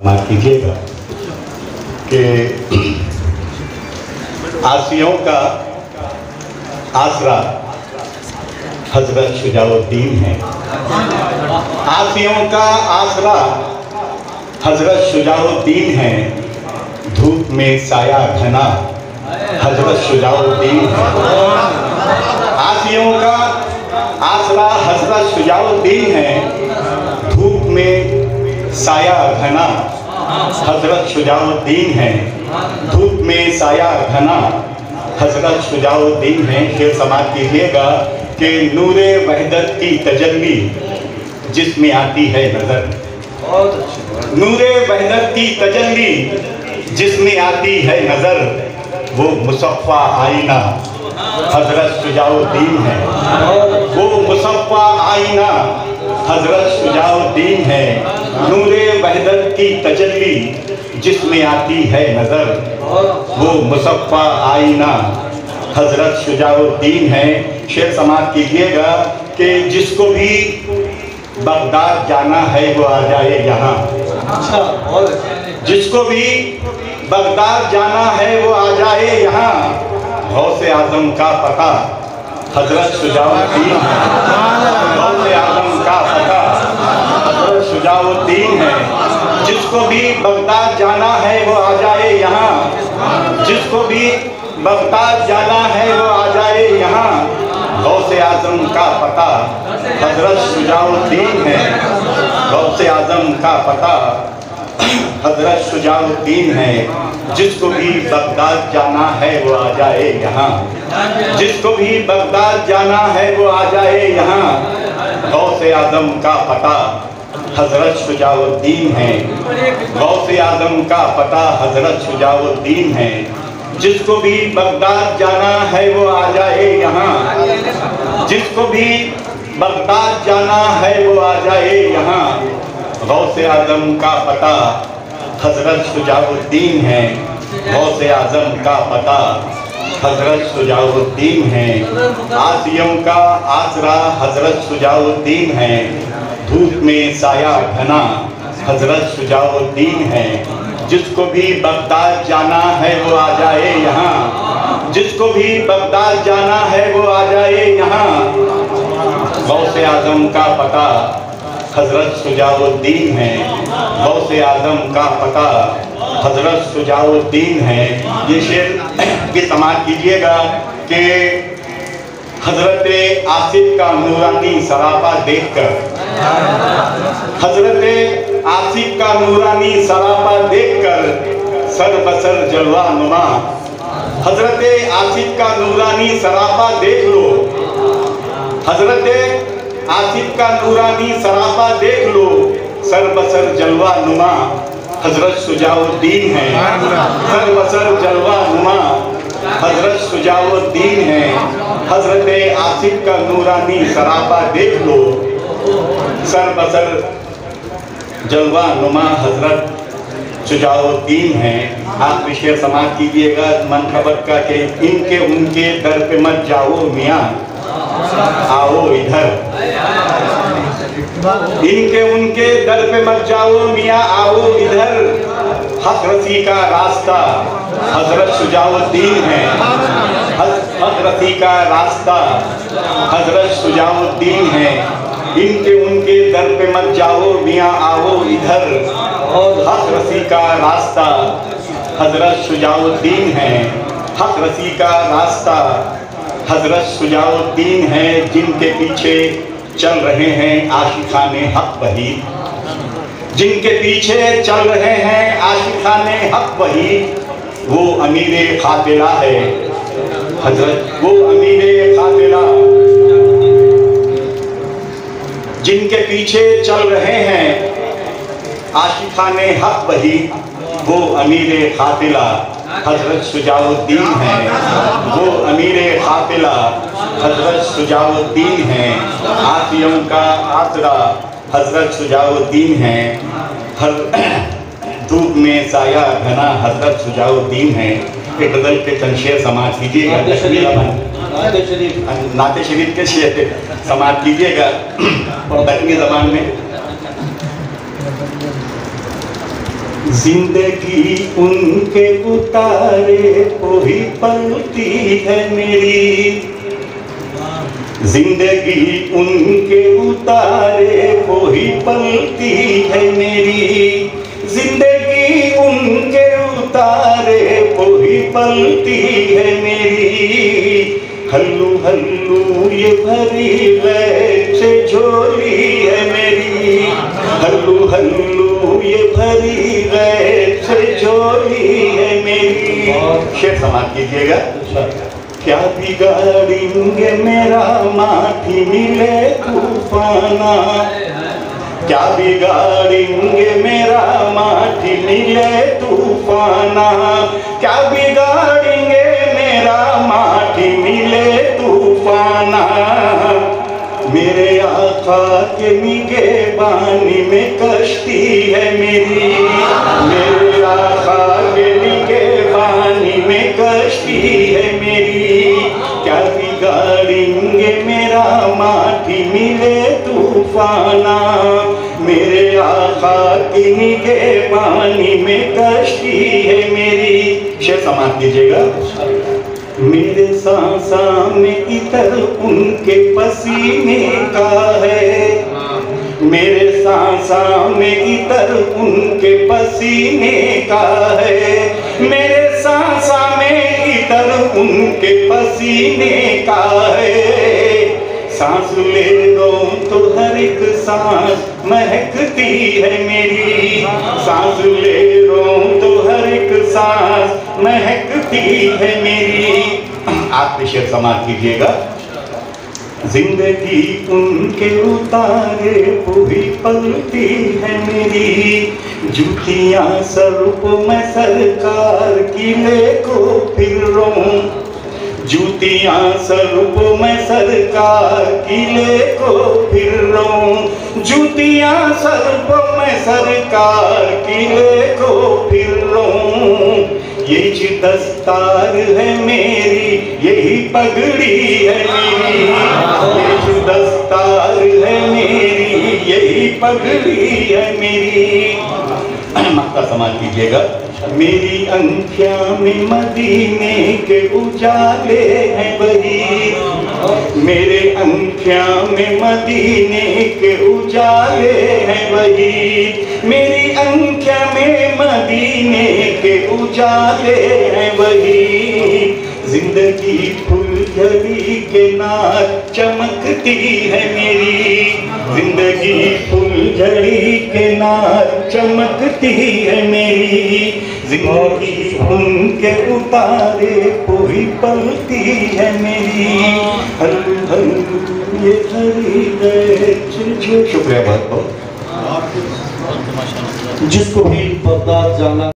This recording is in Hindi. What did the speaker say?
माफ कीजिएगा कि आसियों का आसरा हजरत शुजाउद्दीन है। आसियों का आसरा हजरत शुजाउद्दीन है। धूप में साया घना हजरत शुजाउद्दीन है। आसियों का आसरा हजरत शुजाउद्दीन है। धूप में साया घना हजरत शुजाउद्दीन है। धूप में साया घना हजरत शुजाउद्दीन है। शेर समाप्त कीजिएगा कि नूरे वहदत की तजल्ली जिसमें आती है नजर। नूरे वहदत की तजल्ली जिसमें आती है नजर, वो मुसफ़्फ़ा आईना हजरत शुजाउद्दीन है। वो मुसफ़्फ़ा आईना हजरत शुजाउद्दीन है। नूरे वहदत की तजल्ली जिसमें आती है नजर, वो मुसफ़्फ़ा आईना हजरत शुजाउद्दीन है। शेर समाप्त कीजिएगा कि जिसको भी बगदाद जाना है वो आ जाए यहाँ। जिसको भी बगदाद जाना है वो आ जाए यहाँ। गौसे आज़म का पता हजरत शुजाउद्दीन है। गौसे आज़म का पता हजरत शुजाउद्दीन है। जिसको भी बगदाद जाना है वो आ जाए यहाँ। जिसको भी बगदाद जाना है वो आ जाए यहाँ। गौसे आज़म का पता हजरत शुजाउद्दीन है। गौसे आज़म का पता हजरत शुजाउद्दीन है। जिसको भी बगदाद जाना है वो आ जाए यहाँ। जिसको भी बगदाद जाना है वो आ जाए यहाँ। गौसे आज़म का पता हजरत शुजाउद्दीन है। गौसे आज़म का पता हजरत शुजाउद्दीन है। जिसको भी बगदाद जाना है वो आ जाए यहाँ। जिसको भी बगदाद जाना है वो आ जाए यहाँ। गौसे आज़म का पता हजरत शुजाउद्दीन है। गौसे आज़म का पता हजरत शुजाउद्दीन है। आसियों का आसरा हजरत शुजाउद्दीन है। धूप में साया घना हजरत शुजाउद्दीन है। जिसको भी बगदाद जाना है वो आ जाए यहाँ। जिसको भी बगदाद जाना है वो आ जाए यहाँ। गौसे आज़म का पता हजरत शुजाउद्दीन है। गौसे आज़म का पता हजरत शुजाउद्दीन है। ये शेर की समाप्त कीजिएगा कि हजरत आसिफ का नूरानी सरापा देखकर, हजरत आसिफ का नूरानी सरापा देखकर सर बसर जलवा नुमा। हजरत आसिफ का नूरानी सरापा देख लो। हजरत आसिफ का नूरानी सरापा देख लो। सर बसर जलवा नुमा हजरत शुजाउद्दीन है। सर बसर जलवा नुमा हजरत शुजाउद्दीन है। हजरत आसिफ का नूरानी सरापा देख लो। सर बसर जलवा नुमा हजरत शुजाउद्दीन है। आप शेर समाप्त कीजिएगा मन खबर का कि इनके उनके दर पे मत जाओ मियाँ, आओ इधर। इनके उनके दर पे मत जाओ मियाँ, आओ इधर। हक रसी का रास्ता हजरत शुजाउद्दीन है। हक रसी का रास्ता हजरत शुजाउद्दीन है। इनके उनके दर पे मत जाओ मियाँ, आओ इधर। हक रसी का रास्ता हजरत शुजाउद्दीन है। हक रसी का रास्ता हजरत शुजाउद्दीन है। जिनके पीछे चल रहे हैं आशिकाने हक वही। जिनके पीछे चल रहे हैं आशिकाने हक वही। वो अमीरे कातिला है हजरत, वो अमीरे कातिला। जिनके पीछे चल रहे हैं आशिकाने हक वही। वो अमीरे कातिला हजरत शुजाउद्दीन है। वो अमीरे कातिला हजरत शुजाउद्दीन है। आसियों का आसरा हजरत शुजाउद्दीन है। हर धूप में साया घना हजरत शुजाउद्दीन है। एक गजल के चंद शेर समाप्त कीजिएगा। नाते शरीफ के शेर समाप्त कीजिएगा दक्षिणी ज़बान में। जिंदगी उनके उतारे को ही पलती है मेरी, जिंदगी उनके उतारे को ही पलती है मेरी, जिंदगी उनके उतारे को ही पलती है मेरी। हल्लू हल्लू ये भरी गैर से झोली है मेरी, हल्लू हल्लू ये भरी गैर से झोली है मेरी। शेर समाप्त कीजिएगा। क्या बिगाड़ेंगे मेरा माटी मिले तूफाना, क्या बिगाड़ेंगे मेरा माटी मिले तूफाना, क्या बिगाड़ेंगे मेरा माटी मिले तूफाना। मेरे आका के निगहबानी में कश्ती है मेरी, मेरे आका के निगहबानी में कश्ती है मेरी। क्या बिगाड़ेंगे मेरा माटी मिले तूफाना, मेरे आका की निगहबानी में कश्ती है मेरी। शेर समाप्त कीजिएगा। मेरे सांसा में इतर उनके पसीने का है, मेरे सांसा में इतर उनके पसीने का है, मेरे सांसा में इतर उनके पसीने का है। सांस ले लो तो हर एक सांस महकती है मेरी, सांस ले लो तो हर एक सांस महकती है मेरी। आप भी शेर समाप्त कीजिएगा। जिंदगी उनके उतारे को ही पलती है मेरी, जूतियां सर को मैं सरकार की लेको फिर रहूं, जूतियां सर को मैं सरकार की लेको फिर रहूं, जूतियां सर को मैं सरकार की लेको फिर रहूं। ये दस्तार है मेरी, यही पगड़ी है मेरी, ये दस्तार है मेरी, यही पगड़ी है मेरी। मक्का समाज कीजिएगा। मेरी अंखियां में मदीने के उजाले हैं वही, मेरे अंखियां में मदीने के उजाले हैं वही, मेरी अंखियां में मदीने के उजाले हैं वही। जिंदगी फुलझड़ी के नार चमकती है मेरी, जिंदगी फुलझड़ी के नार चमकती है मेरी। जिंदगी उनके उतारे कोई पलती है मेरी, हल्लू हल्लू ये भरी गए। शुक्रिया बहुत बहुत। जिसको भी बगदाद जाना